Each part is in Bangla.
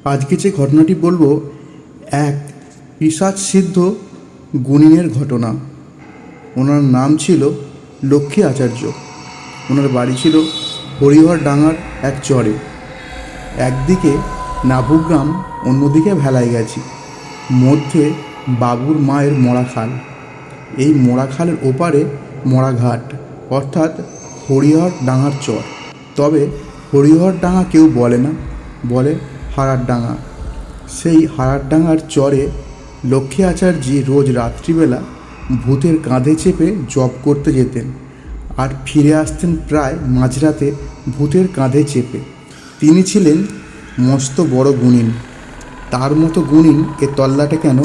আজকে যে ঘটনাটি বলবো এক পিশাচ সিদ্ধ গুণিনের ঘটনা। ওনার নাম ছিল লক্ষ্মী আচার্য। ওনার বাড়ি ছিল হরিহর ডাঙার এক চরে। একদিকে নাভুগ্রাম, অন্যদিকে ভেলায় গেছি, মধ্যে বাবুর মায়ের মরা খাল। এই মরা খালের ওপারে মরা ঘাট, অর্থাৎ হরিহর ডাঙার চর। তবে হরিহর ডাঙা কেউ বলে না, বলে হারার ডাঙা। সেই হারার ডাঙার চরে লক্ষ্মী আচার্যি রোজ রাত্রিবেলা ভূতের কাঁধে চেপে জপ করতে যেতেন, আর ফিরে আসতেন প্রায় মাঝরাতে ভূতের কাঁধে চেপে। তিনি ছিলেন মস্ত বড় গুণিন। তার মতো গুণিন এ তল্লাটে কেন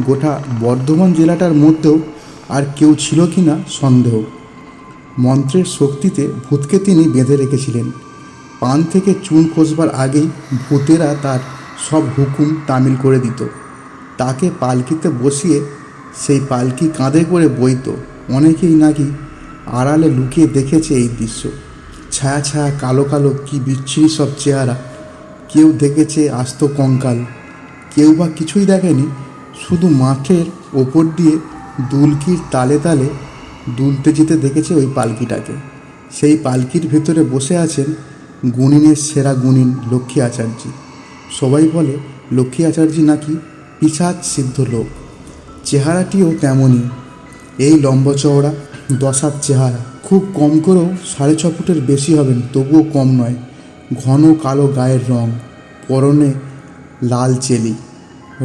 গোটা বর্ধমান জেলাটার মধ্যেও আর কেউ ছিল কি না সন্দেহ। মন্ত্রের শক্তিতে ভূতকে তিনি বেঁধে রেখেছিলেন। পান থেকে চুন খসবার আগেই ভূতেরা তার সব হুকুম তামিল করে দিত। তাকে পালকিতে বসিয়ে সেই পালকি কাঁধে করে বইত। অনেকেই নাকি আড়ালে লুকিয়ে দেখেছে এই দৃশ্য। ছায়া ছায়া কালো কালো কি বিচ্ছিরি সব চেহারা। কেউ দেখেছে আস্ত কঙ্কাল, কেউ বা কিছুই দেখেনি, শুধু মাঠের ওপর দিয়ে দুলকির তালে তালে দুলতে যেতে দেখেছে ওই পালকিটাকে। সেই পালকির ভেতরে বসে আছেন গুণিনের সেরা গুণিন লক্ষ্মী আচার্যি। সবাই বলে লক্ষ্মী আচার্যি নাকি পিশাচ সিদ্ধ লোক। চেহারাটিও তেমনই, এই লম্বা চওড়া 10 হাত চেহারা, খুব কম করেও 6.5 ফুটের বেশি হবেন, তবুও কম নয়। ঘন কালো গায়ের রং, পরনে লাল চেলি,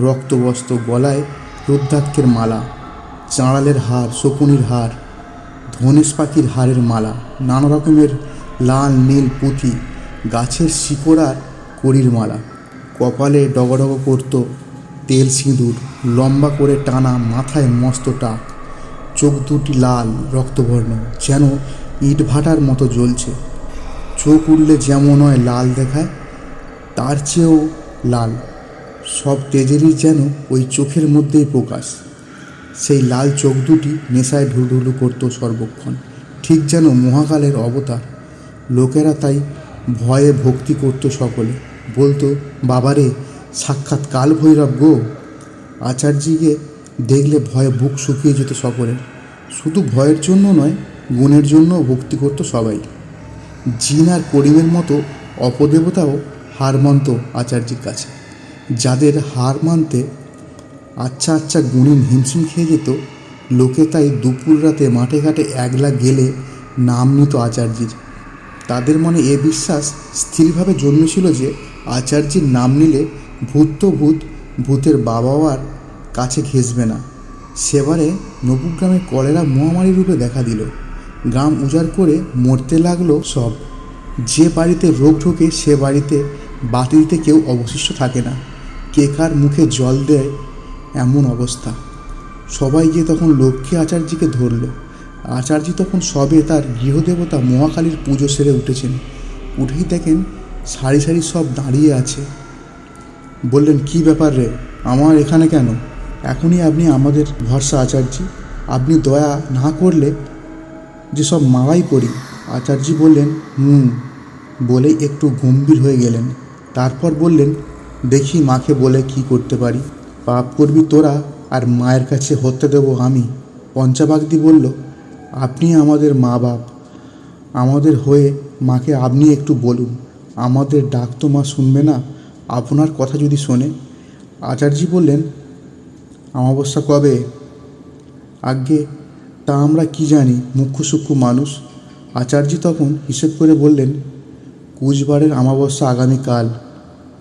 রক্তবস্ত্র, গলায় রুদ্রাক্ষের মালা, চাঁড়ালের হার, শকুনির হার, ধনেশ পাখির হারের মালা, নানা রকমের লাল নীল পুঁথি, গাছের শিকড়ার কড়ির মালা, কপালে ডগডগ করত তেল সিঁদুর, লম্বা করে টানা, মাথায় মস্ত টাক, চোখ দুটি লাল রক্তবর্ণ, যেন ইট ভাটার মতো জ্বলছে। চোখ উঠলে যেমন হয় লাল দেখায়, তার চেয়েও লাল। সব তেজেরই যেন ওই চোখের মধ্যেই প্রকাশ। সেই লাল চোখ দুটি নেশায় ঢুলঢুলু করত সর্বক্ষণ, ঠিক যেন মহাকালের অবতার। লোকেরা তাই ভয়ে ভক্তি করত সকলে, বলতো বাবারে সাক্ষাৎ কাল ভৈরব গো। আচার্যিকে দেখলে ভয়ে বুক শুকিয়ে যেত সকলের। শুধু ভয়ের জন্য নয়, গুণের জন্যও ভক্তি করত সবাই। জিন আর করিমের মতো অপদেবতাও হার মানত আচার্যির কাছে। যাদের হার মানতে আচ্ছা আচ্ছা গুণিন হিমশিম খেয়ে যেত, লোকে তাই দুপুর রাতে মাঠে ঘাটে একলা গেলে নাম নিত আচার্যির। তাদের মনে এ বিশ্বাস স্থিরভাবে জন্মেছিল যে আচার্যির নাম নিলে ভূত তো ভূত, ভূতের বাবাও আর কাছে ঘেঁষবে না। সেবারে নবুগ্রামে কলেরা মহামারী রূপে দেখা দিল। গ্রাম উজাড় করে মরতে লাগলো সব। যে বাড়িতে রোগ ঢোকে সে বাড়িতে বাতি দিতে কেউ অবশিষ্ট থাকে না। কে কার মুখে জল দেয় এমন অবস্থা। সবাই গিয়ে তখন লক্ষ্মী আচার্যিকে ধরল। আচার্যি তখন সবে তার গৃহদেবতা মহাকালীর পুজো সেরে উঠেছেন। উঠেই দেখেন সারি সারি সব দাঁড়িয়ে আছে। বললেন, কি ব্যাপার রে, আমার এখানে কেন? এখনই আপনি আমাদের ভরসা আচার্যি, আপনি দয়া না করলে যে সব মারাই করি। আচার্যি বললেন, বলেই একটু গম্ভীর হয়ে গেলেন। তারপর বললেন, দেখি মাকে বলে কি করতে পারি। পাপ করবি তোরা, আর মায়ের কাছে হতে দেব আমি। পঞ্চাবাগদি বলল, আপনি আমাদের মা বাপ, আমাদের হয়ে মাকে আপনি একটু বলুন। আমাদের ডাক তো মা শুনবে না, আপনার কথা যদি শোনে। আচার্যি বললেন, অমাবস্যা কবে? আজ্ঞে তা আমরা কি জানি, মুখ্য সূক্ষ্ম মানুষ। আচার্যি তখন হিসেব করে বললেন, কুচবারের অমাবস্যা আগামীকাল।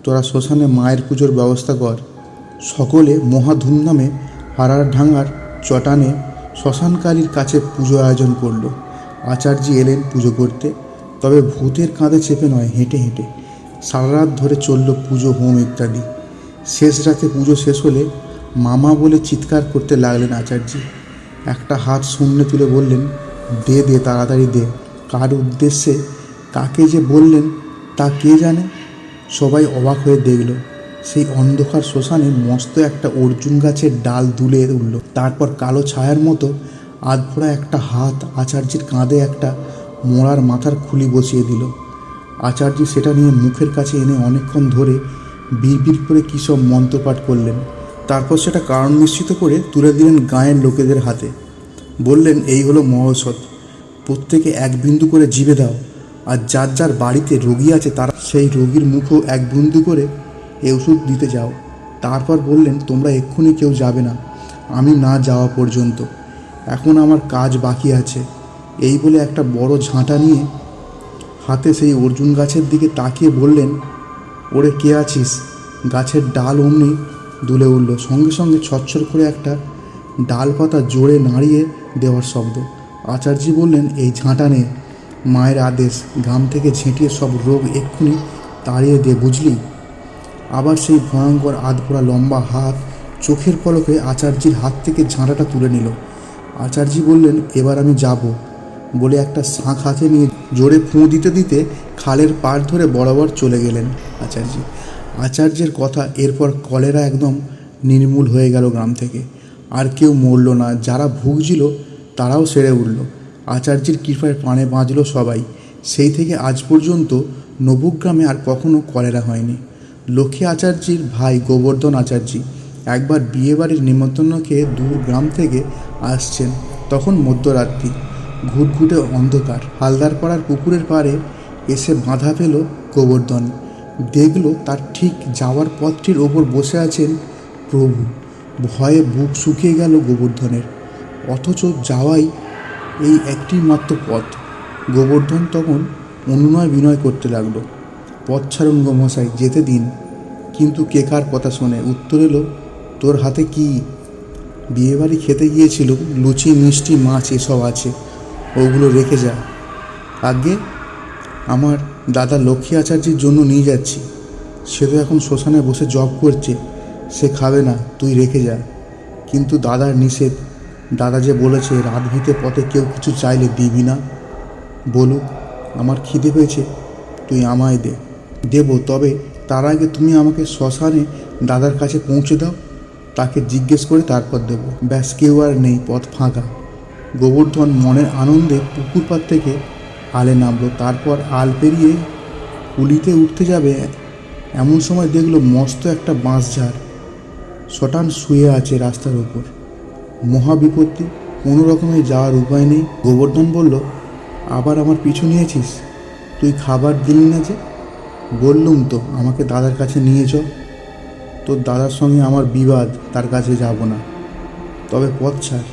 তোরা শ্মশানে মায়ের পুজোর ব্যবস্থা কর। সকলে মহা ধুমধামে হারার ডাঙার চটানে শ্মশানকালীর কাছে পুজো আয়োজন করল। আচার্যি এলেন পুজো করতে, তবে ভূতের কাঁধে চেপে নয়, হেঁটে হেঁটে। সারা রাত ধরে চলল পুজো, হোম ইত্যাদি। শেষ রাতে পুজো শেষ হলে মামা বলে চিৎকার করতে লাগলেন আচার্যি। একটা হাত শূন্যে তুলে বললেন, দে দে, তাড়াতাড়ি দে। কার উদ্দেশ্যে কাকে যে বললেন তা কে জানে। সবাই অবাক হয়ে দেখল, সেই অন্ধকার শ্মশানে মস্ত একটা অর্জুন গাছের ডাল দুলে উঠল। তারপর কালো ছায়ার মতো আধপোড়া একটা হাত আচার্যির কাঁধে একটা মোড়ার মাথার খুলি বসিয়ে দিল। আচার্যি সেটা নিয়ে মুখের কাছে এনে অনেকক্ষণ ধরে বিড়বিড় করে কী সব মন্ত্রপাঠ করলেন। তারপর সেটা কারণ নিশ্চিত করে তুলে দিলেন গাঁয়ের লোকেদের হাতে। বললেন, এই হলো মহৌষধ, প্রত্যেকে এক বিন্দু করে জিভে দাও, আর যার যার বাড়িতে রোগী আছে তারা সেই রোগীর মুখও এক বিন্দু করে এ ওষুধ দিতে যাও। তারপর বললেন, তোমরা এক্ষুনি কেউ যাবে না আমি না যাওয়া পর্যন্ত, এখন আমার কাজ বাকি আছে। এই বলে একটা বড় ঝাঁটা নিয়ে হাতে সেই অর্জুন গাছের দিকে তাকিয়ে বললেন, ওরে কে আছিস? গাছের ডাল অমনি দুলে উঠল, সঙ্গে সঙ্গে ছটছট করে একটা ডাল পাতা জোরে নাড়িয়ে দেওয়ার শব্দ। আচার্যি বললেন, এই ঝাঁটা নে, মায়ের আদেশ, গ্রাম থেকে ঝেঁটিয়ে সব রোগ এক্ষুনি তাড়িয়ে দে, বুঝলি? আবার সেই ভয়ঙ্কর আধপোড়া লম্বা হাত চোখের পলকে আচার্যির হাত থেকে ঝাঁটাটা তুলে নিল। আচার্যি বললেন, এবার আমি যাব বলে একটা শাঁখ হাতে নিয়ে জোরে ফুঁ দিতে দিতে খালের পাড় ধরে বরাবর চলে গেলেন আচার্যি। আচার্যের কথা এরপর কলেরা একদম নির্মূল হয়ে গেল গ্রাম থেকে। আর কেউ মরল না, যারা ভুগছিল তারাও সেরে উঠল। আচার্যের কৃপায় প্রাণে বাঁচল সবাই। সেই থেকে আজ পর্যন্ত নবুগ্রামে আর কখনো কলেরা হয়নি। লক্ষ্মী আচার্যির ভাই গোবর্ধন আচার্যি একবার বিয়েবাড়ির নিমন্ত্রণ খেয়ে দূর গ্রাম থেকে আসছেন। তখন মধ্যরাত্রি, ঘুটঘুটে অন্ধকার। হালদারপাড়ার পুকুরের পাড়ে এসে বাঁধা পেল গোবর্ধন। দেখল তার ঠিক যাওয়ার পথটির ওপর বসে আছেন প্রভু। ভয়ে বুক শুকিয়ে গেল গোবর্ধনের, অথচ যাওয়াই এই একটি মাত্র পথ। গোবর্ধন তখন অনুনয় বিনয় করতে লাগলো, পথ ছাড়ুন গো মশাই, যেতে দিন। কিন্তু কে কার কথা শোনে? উত্তর এলো, তোর হাতে কি? বিয়েবাড়ি খেতে গিয়েছিল, লুচি মিষ্টি মাছ এসব আছে, ওগুলো রেখে যা। আগে আমার দাদা লক্ষ্মী আচার্যির জন্য নিয়ে যাচ্ছি, সে তো এখন শ্মশানে বসে জব করছে, সে খাবে না, তুই রেখে যা। কিন্তু দাদার নিষেধ, দাদা যে বলেছে রাত ভিতে পথে কেউ কিছু চাইলে দিবি না। বলুক, আমার খিদে পেয়েছে, তুই আমায় দে। দেবো, তবে তার আগে তুমি আমাকে শ্মশানে দাদার কাছে পৌঁছে দাও, তাকে জিজ্ঞেস করে তারপর দেবো। ব্যাস, কেউ আর নেই, পথ ফাঁকা। গোবর্ধন মনের আনন্দে পুকুর পাড় থেকে আলে নামলো। তারপর আল পেরিয়ে কুলিতে উঠতে যাবে, এমন সময় দেখলো মস্ত একটা বাঁশঝাড় শটান শুয়ে আছে রাস্তার ওপর। মহাবিপত্তি, কোনো রকমে যাওয়ার উপায় নেই। গোবর্ধন বলল, আবার আমার পিছু নিয়েছিস? তুই খাবার দিলি না যে? বললুম তো, আমাকে দাদার কাছে নিয়ে চ। তোর দাদার সঙ্গে আমার বিবাদ, তার কাছে যাব না। তবে পথ ছাড়,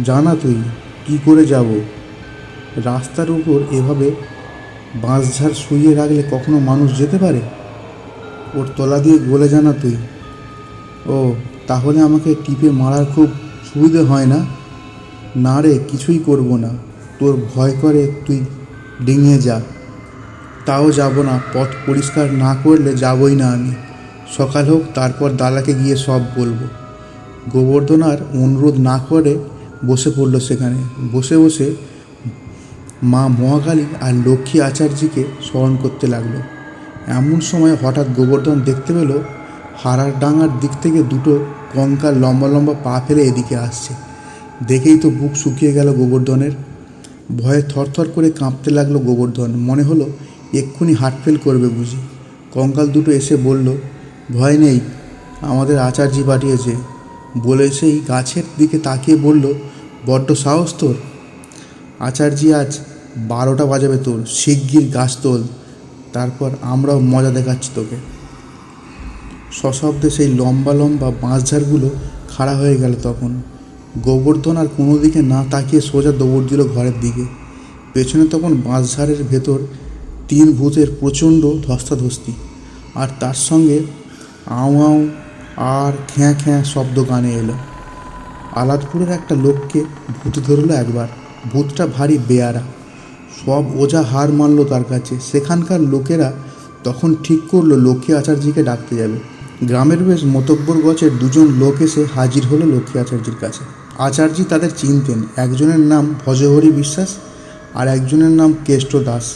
জানা তুই কী করে যাব? রাস্তার উপর এভাবে বাঁশঝাড় শুইয়ে রাখলে কখনো মানুষ যেতে পারে? ওর তলা দিয়ে গলে জানা তুই। ও, তাহলে আমাকে টিপে মারার খুব সুবিধে হয় না? না রে, কিছুই করব না, তোর ভয় করে তুই ডিঙিয়ে যা। তাও যাব না, পথ পরিষ্কার না করলে যাবই না আমি। সকাল হোক, তারপর দাদাকে গিয়ে সব বলবো। গোবর্ধন আর অনুরোধ না করে বসে পড়ল সেখানে। বসে বসে মা মহাকালী আর লক্ষ্মী আচার্যিকে স্মরণ করতে লাগলো। এমন সময় হঠাৎ গোবর্ধন দেখতে পেল হারার ডাঙার দিক থেকে দুটো কঙ্কাল লম্বা লম্বা পা ফেলে এদিকে আসছে। দেখেই তো বুক শুকিয়ে গেল গোবর্ধনের। ভয়ে থরথর করে কাঁপতে লাগলো গোবর্ধন। মনে হলো এক্ষুনি হার্ট ফেল করবে বুঝি। কঙ্কাল দুটো এসে বলল, ভয় নেই, আমাদের আচার্যি পাঠিয়েছে। বলে সেই গাছের দিকে তাকিয়ে বলল, বড্ড সাহস তোর। আচার্যি আজ 12টা বাজাবে তোর, শিগগির গাছ তোল, তারপর আমরাও মজা দেখাচ্ছি তোকে। সশব্দে সেই লম্বা লম্বা বাঁশঝাড়গুলো খাড়া হয়ে গেল। তখন গোবর্ধন আর কোনো দিকে না তাকিয়ে সোজা দৌড় দিল ঘরের দিকে। পেছনে তখন বাঁশঝাড়ের ভেতর 3 ভূতের প্রচণ্ড ধস্তাধস্তি, আর তার সঙ্গে আউ আউ আর খ্যাঁ খ্যাঁ শব্দ গানে এলো। আলাদপুরের একটা লোককে ভূতে ধরলো একবার। ভূতটা ভারী বেয়ারা, সব ওঝা হার মানল তার কাছে। সেখানকার লোকেরা তখন ঠিক করলো লক্ষ্মী আচার্যিকে ডাকতে যাবে। গ্রামের বেশ মতব্বর গছের 2জন লোক এসে হাজির হলো লক্ষ্মী আচার্যির কাছে। আচার্যি তাদের চিনতেন, একজনের নাম ভজহরি বিশ্বাস আর একজনের নাম কেষ্ট দাস।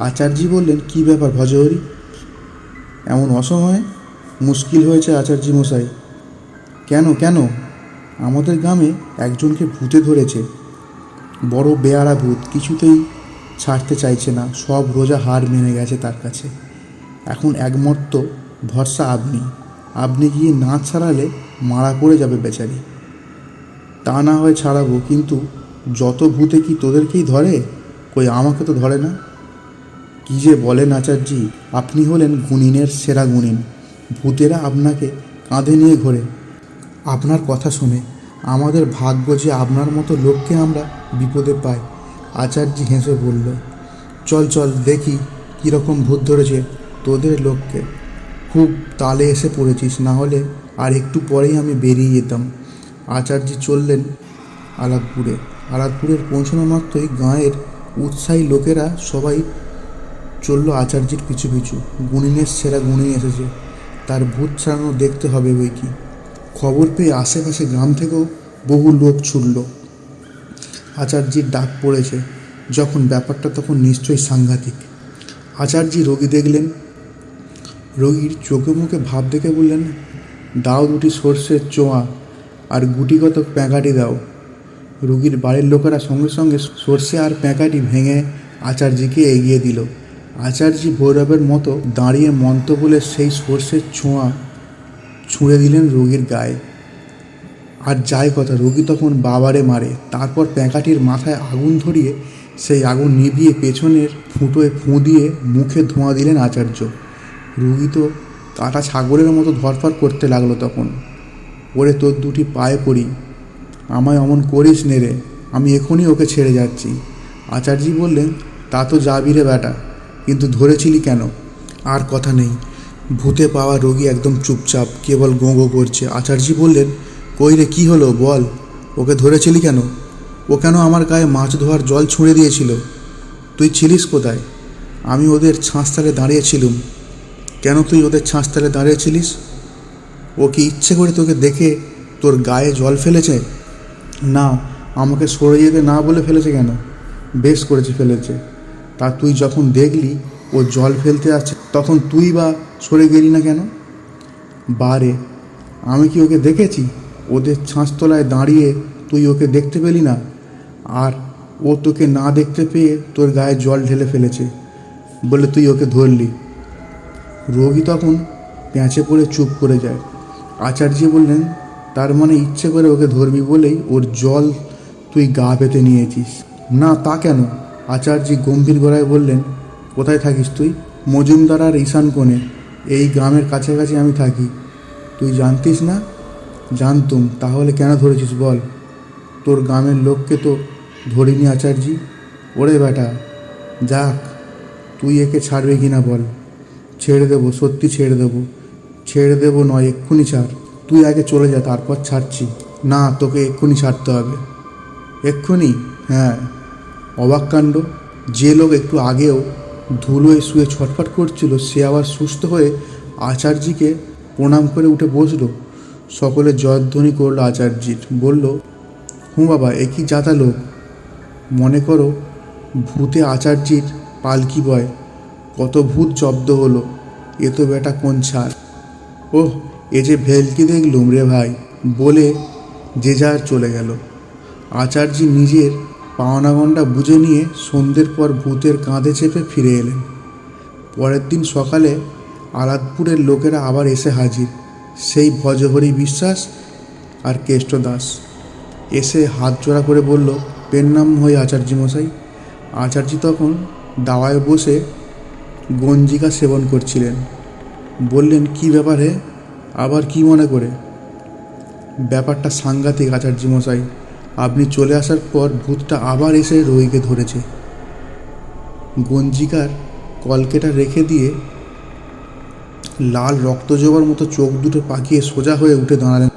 আচার্যি বললেন, কী ব্যাপার ভজহরি, এমন অসময়ে? মুশকিল হয়েছে আচার্যি মশাই। কেন কেন? আমাদের গ্রামে একজনকে ভূতে ধরেছে, বড় বেয়ারা ভূত, কিছুতেই ছাড়তে চাইছে না। সব রোজা হার মেনে গেছে তার কাছে। এখন একমর্ত ভরসা আপনি। আপনি গিয়ে না ছাড়ালে মারা পড়ে যাবে বেচারি। তা না হয় ছাড়াবো, কিন্তু যত ভূতে কি তোদেরকেই ধরে? কই আমাকে তো ধরে না। কী যে বলেন আচার্যি, আপনি হলেন গুণিনের সেরা গুণিন। ভূতেরা আপনাকে কাঁধে নিয়ে ঘোরে। আপনার কথা শুনে আমাদের ভাগ্য যে আপনার মতো লোককে আমরা বিপদে পাই। আচার্যি হেসে বলল, চল চল দেখি কীরকম ভূত ধরেছে তোদের লোককে। খুব তালে এসে পড়েছিস, না হলে আর একটু পরেই আমি বেরিয়ে যেতাম। আচার্যি চললেন আলাদপুরে। আলাদপুরের পৌঁছানো মাত্রই গাঁয়ের উৎসাহী লোকেরা সবাই চলল আচার্যির পিছু পিছু। গুণিনের সেরা গুণিন এসেছে, তার ভূত ছাড়ানো দেখতে হবে বই কি। খবর পেয়ে আশেপাশে গ্রাম থেকেও বহু লোক ছুটল। আচার্যির ডাক পড়েছে যখন, ব্যাপারটা তখন নিশ্চয়ই সাংঘাতিক। আচার্যি রোগী দেখলেন। রোগীর চোখে মুখে ভাব দেখে বললেন, দাও দুটি সর্ষের চোয়া আর গুটিগত প্যাঁকাটি দাও। রোগীর বাড়ির লোকেরা সঙ্গে সঙ্গে সর্ষে আর প্যাঁকাটি ভেঙে আচার্যিকে এগিয়ে দিল। আচার্যি ভৈরবের মতো দাঁড়িয়ে মন্ত্র বলে সেই সর্ষের ছোঁয়া ছুঁড়ে দিলেন রোগীর গায়ে। আর যাই কথা, রোগী তখন বাবারে মারে। তারপর প্যাঁকাটির মাথায় আগুন ধরিয়ে সেই আগুন নিভিয়ে পেছনের ফুটোয় ফুঁ দিয়ে মুখে ধোঁয়া দিলেন আচার্য। রোগী তো কাটা ছাগলের মতো ধরফর করতে লাগলো তখন। ওরে তোর দুটি পায়ে পড়ি, আমায় অমন করিস নে রে, আমি এখনই ওকে ছেড়ে যাচ্ছি। আচার্যি বললেন, তা তো যাবি রে বেটা, কিন্তু ধরেছিলি কেন? আর কথা নেই। ভূতে পাওয়া রোগী একদম চুপচাপ, কেবল গোঁ গোঁ করছে। আচার্যি বললেন, কই রে, কী হলো বল, ওকে ধরেছিলি কেন? ও কেন আমার গায়ে মাছ ধোয়ার জল ছুঁড়ে দিয়েছিল? তুই ছিলিস কোথায়? আমি ওদের ছাঁচতলে দাঁড়িয়েছিলুম। কেন তুই ওদের ছাঁচতলে দাঁড়িয়েছিলিস? ও কি ইচ্ছে করে তোকে দেখে তোর গায়ে জল ফেলেছে? না, আমাকে সরে যেতে না বলে ফেলেছে। কেন? বেশ করেছে, ফেলেছে। তা তুই যখন দেখলি ও জল ফেলতে আসছে, তখন তুই বা সরে গেলি না কেন? বারে, আমি কি ওকে দেখেছি? ওদের ছাঁচতলায় দাঁড়িয়ে তুই ওকে দেখতে পেলি না, আর ও তোকে না দেখতে পেয়ে তোর গায়ে জল ঢেলে ফেলেছে বলে তুই ওকে ধরলি। রোগী তখন প্যাঁচে পড়ে চুপ করে যায়। আচার্য বললেন, তার মানে ইচ্ছে করে ওকে ধরবি বলেই ওর জল তুই গা পেতে নিয়েছিস? না, তা কেন? আচার্য গম্ভীর গলায় বললেন, কোথায় থাকিস তুই? মজুমদার আর ঈশান কোণে, এই গ্রামের কাছাকাছি আমি থাকি। তুই জানতিস না? জানতুম। তাহলে কেন ধরেছিস বল? তোর গ্রামের লোককে তো ধরিনি আচার্যি। ওরে বেটা, যাক, তুই একে ছাড়বে কি না বল? ছেড়ে দেবো, সত্যি ছেড়ে দেবো। ছেড়ে দেবো নয়, এক্ষুনি ছাড়। তুই আগে চলে যা, তারপর ছাড়ছি। না, তোকে এক্ষুনি ছাড়তে হবে। এক্ষুনি? হ্যাঁ। অবাক কাণ্ড, যে লোক একটু আগেও ধুলোয় শুয়ে ছটফট করছিল, সে আবার সুস্থ হয়ে আচার্যিকে প্রণাম করে উঠে বসল। সকলে জয়ধ্বনি করল আচার্যির। বলল, হুঁ বাবা, এ কি জাতা লোক! মনে করো ভূতে আচার্যির পালকি বয়। কত ভূত জব্দ হলো, এ তো বেটা কোন ছাড়! ওহ, এ যে ভেলকি দেখলুম রে ভাই, বলে যে যার চলে গেল। আচার্যি নিজের পাওনাগণ্ডা বুঝে নিয়ে সন্ধ্যের পর ভূতের কাঁধে চেপে ফিরে এলেন। পরের দিন সকালে আলাদপুরের লোকেরা আবার এসে হাজির। সেই ভজহরি বিশ্বাস আর কেষ্ট দাস এসে হাত জোড়া করে বলল, পেন্নাম হই আচার্য মশাই। আচার্য তখন দাওয়ায় বসে গঞ্জিকা সেবন করছিলেন। বললেন, কি ব্যাপার হে, আবার কি মনে করে? ব্যাপারটা সাংঘাতিক আচার্য মশাই। আপনি চলে আসার পর ভূতটা আবার এসে রোগীকে ধরেছে। গঞ্জিকার কলকেটা রেখে দিয়ে লাল রক্ত জবার মতো চোখ দুটো পাকিয়ে সোজা হয়ে উঠে দাঁড়ালেন